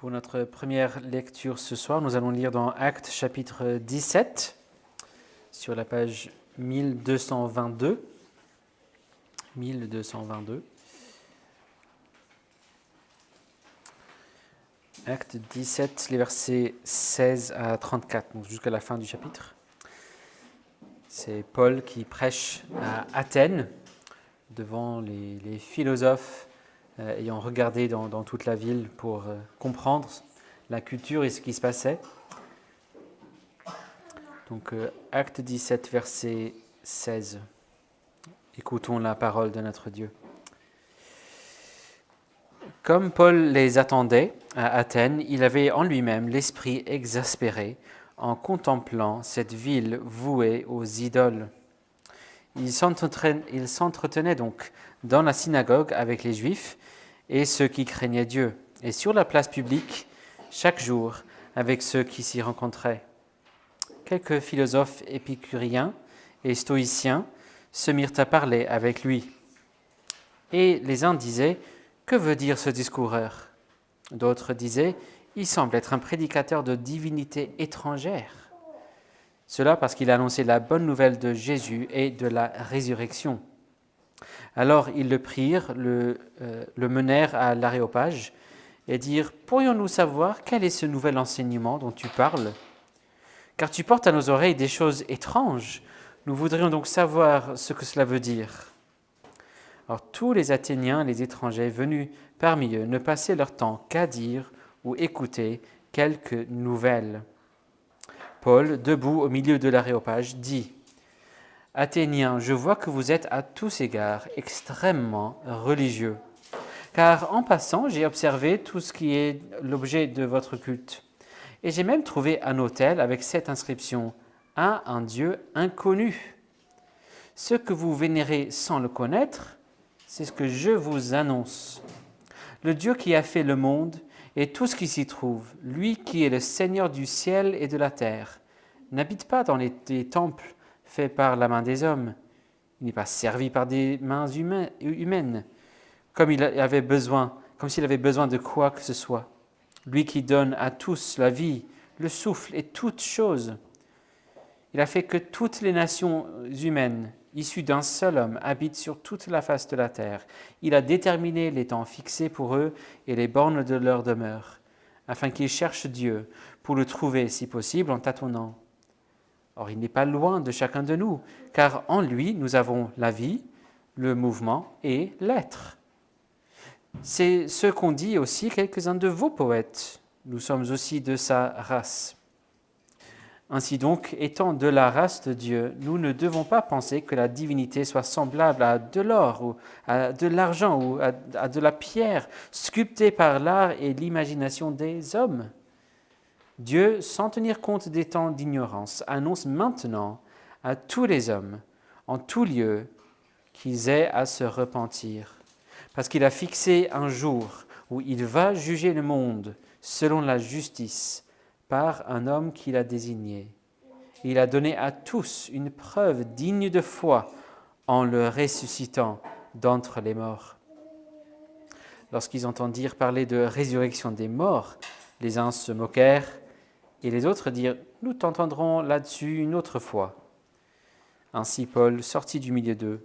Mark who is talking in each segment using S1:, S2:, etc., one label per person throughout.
S1: Pour notre première lecture ce soir, nous allons lire dans Actes chapitre 17, sur la page 1222. 1222. Actes 17, les versets 16 à 34, donc jusqu'à la fin du chapitre. C'est Paul qui prêche à Athènes, devant les philosophes ayant regardé dans toute la ville pour comprendre la culture et ce qui se passait. Donc, Acte 17, verset 16. Écoutons la parole de notre Dieu. Comme Paul les attendait à Athènes, il avait en lui-même l'esprit exaspéré en contemplant cette ville vouée aux idoles. Il s'entretenait donc dans la synagogue avec les Juifs et ceux qui craignaient Dieu, et sur la place publique, chaque jour, avec ceux qui s'y rencontraient. Quelques philosophes épicuriens et stoïciens se mirent à parler avec lui. Et les uns disaient « Que veut dire ce discoureur ?» D'autres disaient « Il semble être un prédicateur de divinités étrangères. » Cela parce qu'il annonçait la bonne nouvelle de Jésus et de la résurrection. Alors ils le prirent, le menèrent à l'Aréopage et dirent « Pourrions-nous savoir quel est ce nouvel enseignement dont tu parles ? Car tu portes à nos oreilles des choses étranges. Nous voudrions donc savoir ce que cela veut dire. » Alors tous les Athéniens, les étrangers venus parmi eux, ne passaient leur temps qu'à dire ou écouter quelques nouvelles. Paul, debout au milieu de l'Aréopage, dit « Athéniens, je vois que vous êtes à tous égards extrêmement religieux. Car en passant, j'ai observé tout ce qui est l'objet de votre culte. Et j'ai même trouvé un autel avec cette inscription « à un Dieu inconnu ». Ce que vous vénérez sans le connaître, c'est ce que je vous annonce. Le Dieu qui a fait le monde et tout ce qui s'y trouve, lui qui est le Seigneur du ciel et de la terre, n'habite pas dans les temples faits par la main des hommes. Il n'est pas servi par des mains humaines, comme s'il avait besoin de quoi que ce soit. Lui qui donne à tous la vie, le souffle et toutes choses. Il a fait que toutes les nations humaines, issues d'un seul homme, habitent sur toute la face de la terre. Il a déterminé les temps fixés pour eux et les bornes de leur demeure, afin qu'ils cherchent Dieu, pour le trouver, si possible, en tâtonnant. Or, il n'est pas loin de chacun de nous, car en lui, nous avons la vie, le mouvement et l'être. C'est ce qu'ont dit aussi quelques-uns de vos poètes. Nous sommes aussi de sa race. Ainsi donc, étant de la race de Dieu, nous ne devons pas penser que la divinité soit semblable à de l'or ou à de l'argent ou à de la pierre sculptée par l'art et l'imagination des hommes. Dieu, sans tenir compte des temps d'ignorance, annonce maintenant à tous les hommes, en tout lieu, qu'ils aient à se repentir. Parce qu'il a fixé un jour où il va juger le monde selon la justice, par un homme qu'il a désigné. Il a donné à tous une preuve digne de foi en le ressuscitant d'entre les morts. Lorsqu'ils entendirent parler de résurrection des morts, les uns se moquèrent et les autres dirent « Nous t'entendrons là-dessus une autre fois. » Ainsi Paul sortit du milieu d'eux.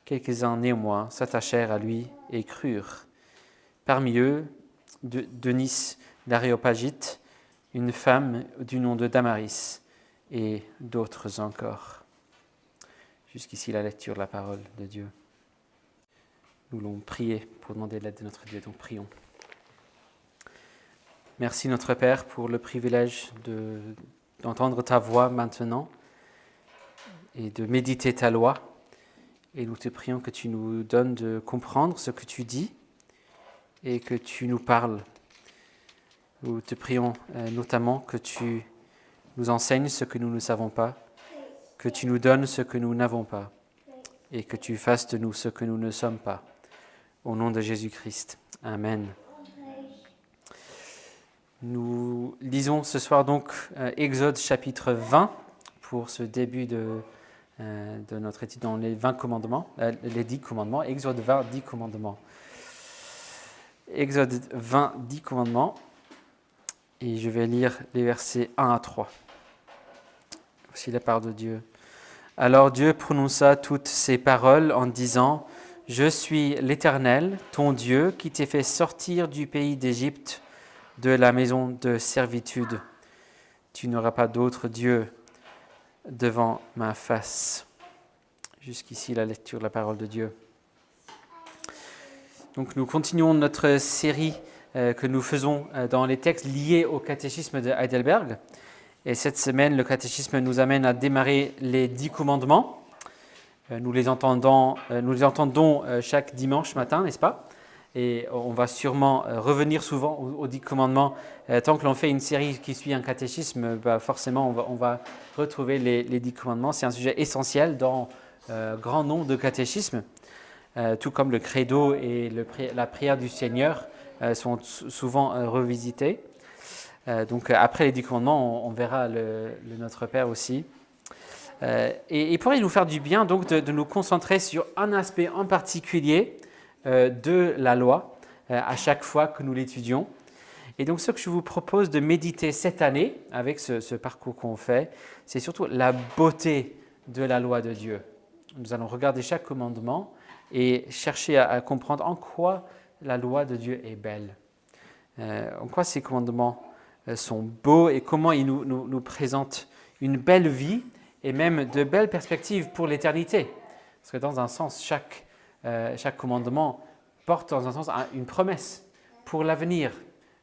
S1: Quelques-uns néanmoins s'attachèrent à lui et crurent. Parmi eux, Denis l'Aréopagite, une femme du nom de Damaris, et d'autres encore. Jusqu'ici la lecture de la parole de Dieu. Nous voulons prier pour demander l'aide de notre Dieu, donc prions. Merci notre Père pour le privilège d'entendre ta voix maintenant et de méditer ta loi. Et nous te prions que tu nous donnes de comprendre ce que tu dis et que tu nous parles. Nous te prions notamment que tu nous enseignes ce que nous ne savons pas, que tu nous donnes ce que nous n'avons pas, et que tu fasses de nous ce que nous ne sommes pas. Au nom de Jésus-Christ. Amen. Nous lisons ce soir donc Exode chapitre 20 pour ce début de notre étude dans les 20 commandements, les 10 commandements, Exode 20, 10 commandements. Exode 20, 10 commandements. Et je vais lire les versets 1 à 3. Voici la parole de Dieu. Alors Dieu prononça toutes ces paroles en disant « Je suis l'Éternel, ton Dieu, qui t'ai fait sortir du pays d'Égypte, de la maison de servitude. Tu n'auras pas d'autre Dieu devant ma face. » Jusqu'ici, la lecture de la parole de Dieu. Donc nous continuons notre série que nous faisons dans les textes liés au catéchisme de Heidelberg. Et cette semaine, le catéchisme nous amène à démarrer les 10 commandements. Nous les entendons chaque dimanche matin, n'est-ce pas? Et on va sûrement revenir souvent aux 10 commandements. Tant que l'on fait une série qui suit un catéchisme, forcément on va retrouver les 10 commandements. C'est un sujet essentiel dans grand nombre de catéchismes, tout comme le credo et la prière du Seigneur sont souvent revisités. Donc après les 10 commandements, on verra le Notre Père aussi. Et il pourrait nous faire du bien donc de nous concentrer sur un aspect en particulier de la loi à chaque fois que nous l'étudions. Et donc ce que je vous propose de méditer cette année avec ce parcours qu'on fait, c'est surtout la beauté de la loi de Dieu. Nous allons regarder chaque commandement et chercher à comprendre en quoi la loi de Dieu est belle, en quoi ces commandements sont beaux et comment ils nous présentent une belle vie et même de belles perspectives pour l'éternité. Parce que dans un sens, chaque commandement porte dans un sens une promesse pour l'avenir.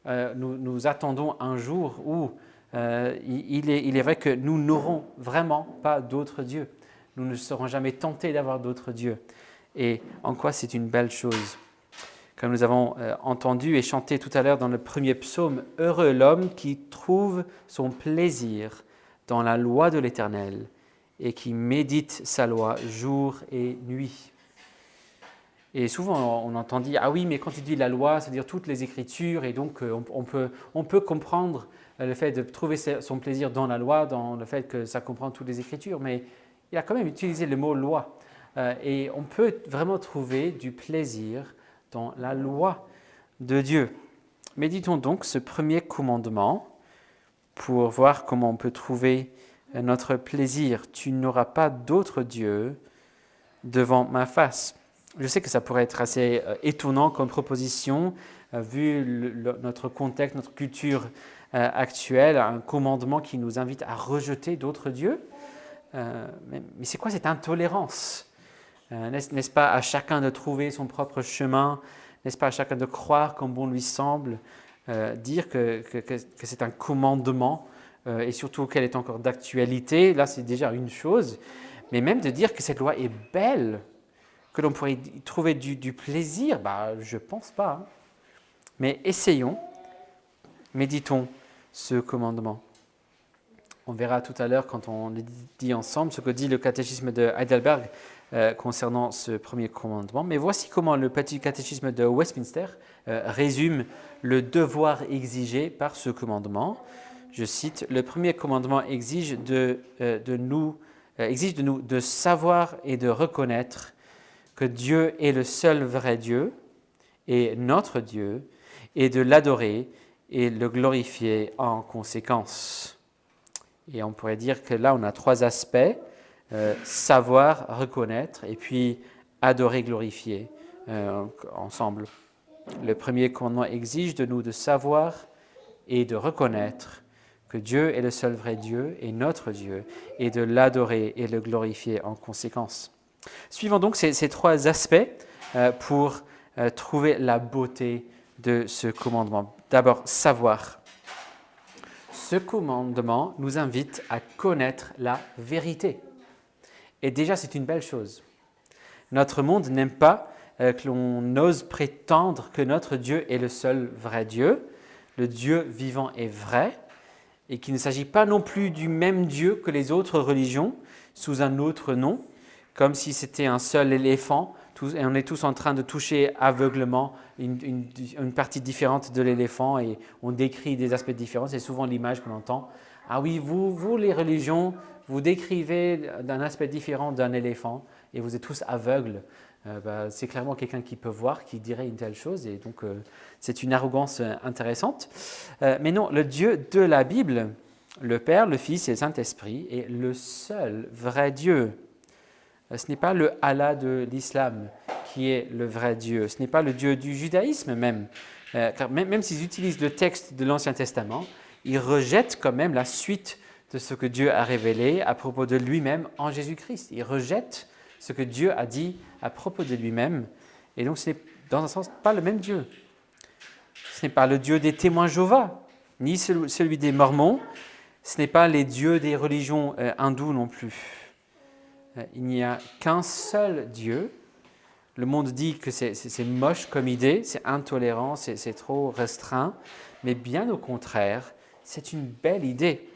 S1: Nous attendons un jour où il est vrai que nous n'aurons vraiment pas d'autre Dieu. Nous ne serons jamais tentés d'avoir d'autre Dieu. Et en quoi c'est une belle chose. Comme nous avons entendu et chanté tout à l'heure dans le premier psaume, « Heureux l'homme qui trouve son plaisir dans la loi de l'Éternel et qui médite sa loi jour et nuit. » Et souvent on entend dire « Ah oui, mais quand il dit la loi, c'est-à-dire toutes les Écritures, et donc on peut comprendre le fait de trouver son plaisir dans la loi, dans le fait que ça comprend toutes les Écritures. » Mais il a quand même utilisé le mot « loi ». Et on peut vraiment trouver du plaisir dans la loi de Dieu. Méditons donc ce premier commandement pour voir comment on peut trouver notre plaisir. Tu n'auras pas d'autre Dieu devant ma face. Je sais que ça pourrait être assez étonnant comme proposition, vu notre contexte, notre culture actuelle, un commandement qui nous invite à rejeter d'autres dieux. Mais c'est quoi cette intolérance ? N'est-ce pas à chacun de trouver son propre chemin? N'est-ce pas à chacun de croire comme bon lui semble? Dire que c'est un commandement et surtout qu'elle est encore d'actualité, là c'est déjà une chose. Mais même de dire que cette loi est belle, que l'on pourrait y trouver du plaisir, je ne pense pas. Hein. Mais essayons, méditons ce commandement. On verra tout à l'heure, quand on le dit ensemble, ce que dit le catéchisme de Heidelberg concernant ce premier commandement. Mais voici comment le petit catéchisme de Westminster résume le devoir exigé par ce commandement. Je cite, « Le premier commandement exige de nous de savoir et de reconnaître que Dieu est le seul vrai Dieu et notre Dieu, et de l'adorer et le glorifier en conséquence. » Et on pourrait dire que là, on a 3 aspects, savoir, reconnaître, et puis adorer, glorifier ensemble. Le premier commandement exige de nous de savoir et de reconnaître que Dieu est le seul vrai Dieu et notre Dieu, et de l'adorer et le glorifier en conséquence. Suivons donc ces 3 aspects pour trouver la beauté de ce commandement. D'abord, savoir. Ce commandement nous invite à connaître la vérité. Et déjà, c'est une belle chose. Notre monde n'aime pas que l'on ose prétendre que notre Dieu est le seul vrai Dieu. Le Dieu vivant est vrai, et qu'il ne s'agit pas non plus du même Dieu que les autres religions, sous un autre nom, comme si c'était un seul éléphant, et on est tous en train de toucher aveuglement une partie différente de l'éléphant, et on décrit des aspects différents. C'est souvent l'image qu'on entend. Ah oui, vous les religions, vous décrivez d'un aspect différent d'un éléphant, et vous êtes tous aveugles c'est clairement quelqu'un qui peut voir, qui dirait une telle chose, et donc c'est une arrogance intéressante. Mais non, le Dieu de la Bible, le Père, le Fils et le Saint-Esprit, est le seul vrai Dieu. Ce n'est pas le Allah de l'islam qui est le vrai Dieu, ce n'est pas le Dieu du judaïsme même, car même s'ils utilisent le texte de l'Ancien Testament, ils rejettent quand même la suite de ce que Dieu a révélé à propos de lui-même en Jésus-Christ. Ils rejettent ce que Dieu a dit à propos de lui-même, et donc ce n'est dans un sens pas le même Dieu. Ce n'est pas le Dieu des témoins Jéhovah, ni celui des Mormons, ce n'est pas les dieux des religions hindoues non plus. Il n'y a qu'un seul Dieu. Le monde dit que c'est moche comme idée, c'est intolérant, c'est trop restreint, mais bien au contraire, c'est une belle idée,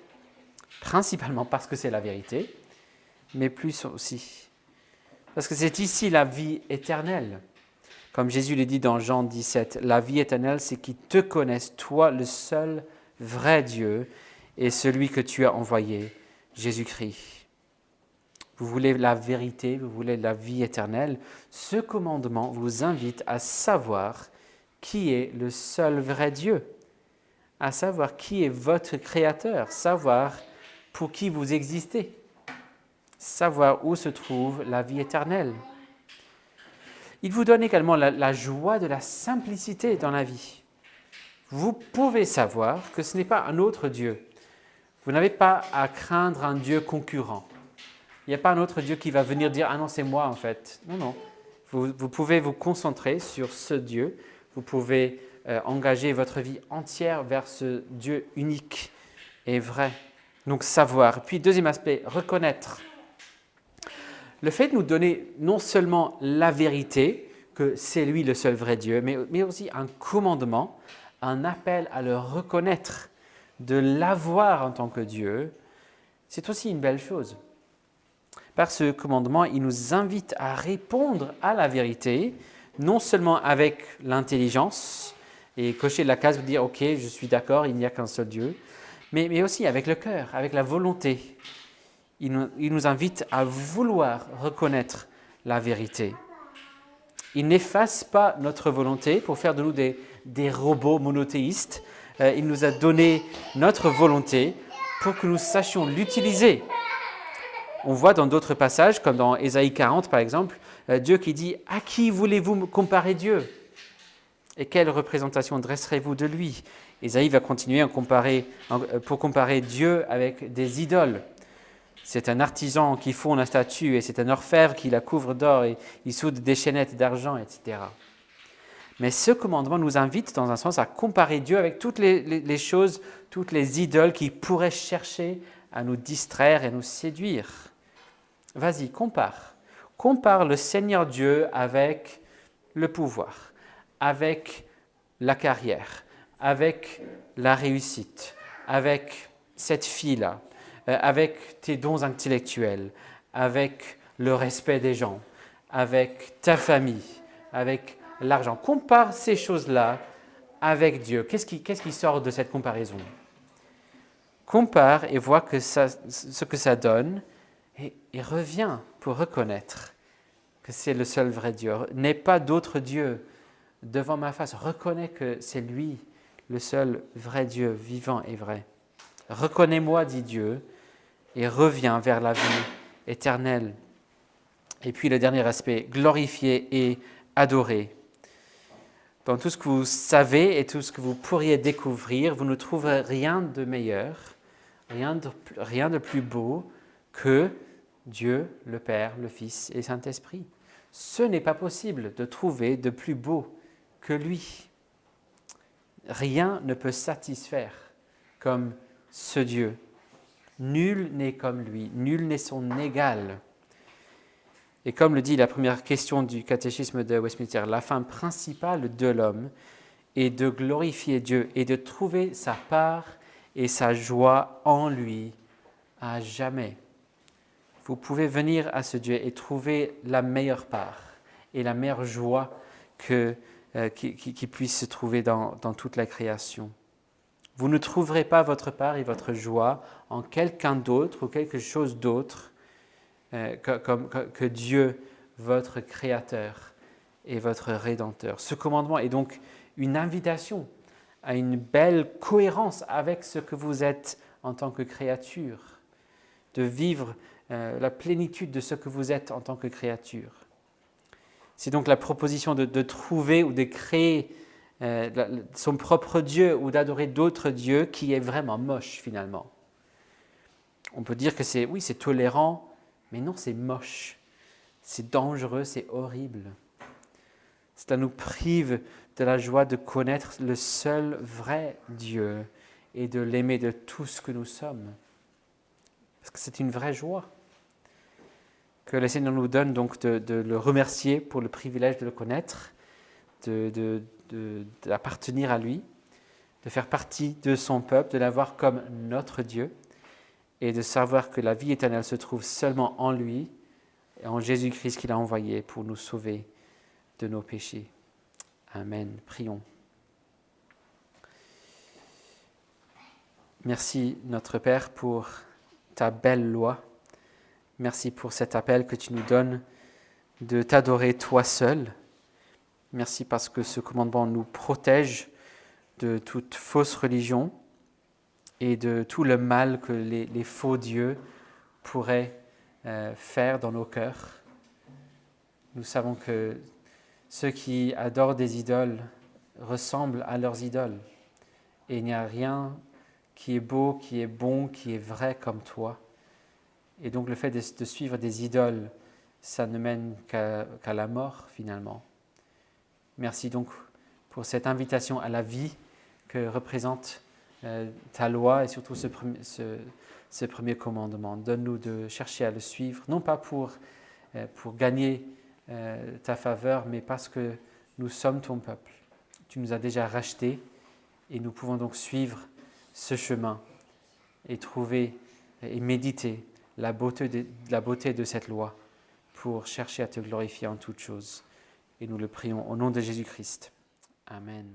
S1: principalement parce que c'est la vérité, mais plus aussi parce que c'est ici la vie éternelle. Comme Jésus le dit dans Jean 17, la vie éternelle, c'est qu'ils te connaissent, toi, le seul vrai Dieu, et celui que tu as envoyé, Jésus-Christ. Vous voulez la vérité, vous voulez la vie éternelle. Ce commandement vous invite à savoir qui est le seul vrai Dieu, à savoir qui est votre Créateur, savoir pour qui vous existez, savoir où se trouve la vie éternelle. Il vous donne également la joie de la simplicité dans la vie. Vous pouvez savoir que ce n'est pas un autre Dieu. Vous n'avez pas à craindre un Dieu concurrent. Il n'y a pas un autre Dieu qui va venir dire « Ah non, c'est moi en fait ». Non, non. Vous pouvez vous concentrer sur ce Dieu. Vous pouvez engager votre vie entière vers ce Dieu unique et vrai. Donc savoir. Puis deuxième aspect, reconnaître. Le fait de nous donner non seulement la vérité, que c'est lui le seul vrai Dieu, mais aussi un commandement, un appel à le reconnaître, de l'avoir en tant que Dieu, c'est aussi une belle chose. Par ce commandement, il nous invite à répondre à la vérité, non seulement avec l'intelligence, et cocher la case, dire « Ok, je suis d'accord, il n'y a qu'un seul Dieu », mais aussi avec le cœur, avec la volonté. Il nous invite à vouloir reconnaître la vérité. Il n'efface pas notre volonté pour faire de nous des robots monothéistes. Il nous a donné notre volonté pour que nous sachions l'utiliser. On voit dans d'autres passages, comme dans Ésaïe 40 par exemple, Dieu qui dit « À qui voulez-vous comparer Dieu ? Et quelle représentation dresserez-vous de lui ?» Ésaïe va continuer pour comparer Dieu avec des idoles. C'est un artisan qui fonde la statue et c'est un orfèvre qui la couvre d'or et il soude des chaînettes d'argent, etc. Mais ce commandement nous invite dans un sens à comparer Dieu avec toutes les choses, toutes les idoles qui pourraient chercher à nous distraire et nous séduire. Vas-y, compare. Compare le Seigneur Dieu avec le pouvoir, avec la carrière, avec la réussite, avec cette fille-là, avec tes dons intellectuels, avec le respect des gens, avec ta famille, avec l'argent. Compare ces choses-là avec Dieu. Qu'est-ce qui sort de cette comparaison ? Compare et vois ce que ça donne et reviens pour reconnaître que c'est le seul vrai Dieu. N'aie pas d'autre Dieu devant ma face. Reconnais que c'est lui, le seul vrai Dieu, vivant et vrai. Reconnais-moi, dit Dieu, et reviens vers la vie éternelle. Et puis le dernier aspect, glorifier et adorer. Dans tout ce que vous savez et tout ce que vous pourriez découvrir, vous ne trouverez rien de meilleur, rien de plus beau que Dieu, le Père, le Fils et le Saint-Esprit. Ce n'est pas possible de trouver de plus beau que lui. Rien ne peut satisfaire comme ce Dieu. Nul n'est comme lui, nul n'est son égal. Et comme le dit la première question du catéchisme de Westminster, la fin principale de l'homme est de glorifier Dieu et de trouver sa part et sa joie en lui à jamais. Vous pouvez venir à ce Dieu et trouver la meilleure part et la meilleure joie qui puisse se trouver dans toute la création. Vous ne trouverez pas votre part et votre joie en quelqu'un d'autre ou quelque chose d'autre que Dieu votre Créateur et votre Rédempteur. Ce commandement est donc une invitation à une belle cohérence avec ce que vous êtes en tant que créature, de vivre la plénitude de ce que vous êtes en tant que créature. C'est donc la proposition de trouver ou de créer son propre Dieu ou d'adorer d'autres dieux qui est vraiment moche finalement. On peut dire que c'est tolérant, mais non, c'est moche, c'est dangereux, c'est horrible. Cela nous prive de la joie de connaître le seul vrai Dieu et de l'aimer de tout ce que nous sommes. Parce que c'est une vraie joie. Que le Seigneur nous donne donc de le remercier pour le privilège de le connaître, d'appartenir à lui, de faire partie de son peuple, de l'avoir comme notre Dieu, et de savoir que la vie éternelle se trouve seulement en lui, et en Jésus-Christ qu'il a envoyé pour nous sauver de nos péchés. Amen. Prions. Merci, notre Père, pour ta belle loi. Merci pour cet appel que tu nous donnes de t'adorer toi seul. Merci parce que ce commandement nous protège de toute fausse religion et de tout le mal que les faux dieux pourraient faire dans nos cœurs. Nous savons que ceux qui adorent des idoles ressemblent à leurs idoles. Et il n'y a rien qui est beau, qui est bon, qui est vrai comme toi. Et donc le fait de suivre des idoles, ça ne mène qu'à la mort finalement. Merci donc pour cette invitation à la vie que représente ta loi et surtout ce premier commandement. Donne-nous de chercher à le suivre, non pas pour gagner ta faveur, mais parce que nous sommes ton peuple. Tu nous as déjà rachetés et nous pouvons donc suivre ce chemin et trouver et méditer la beauté de cette loi pour chercher à te glorifier en toutes choses. Et nous le prions au nom de Jésus-Christ. Amen.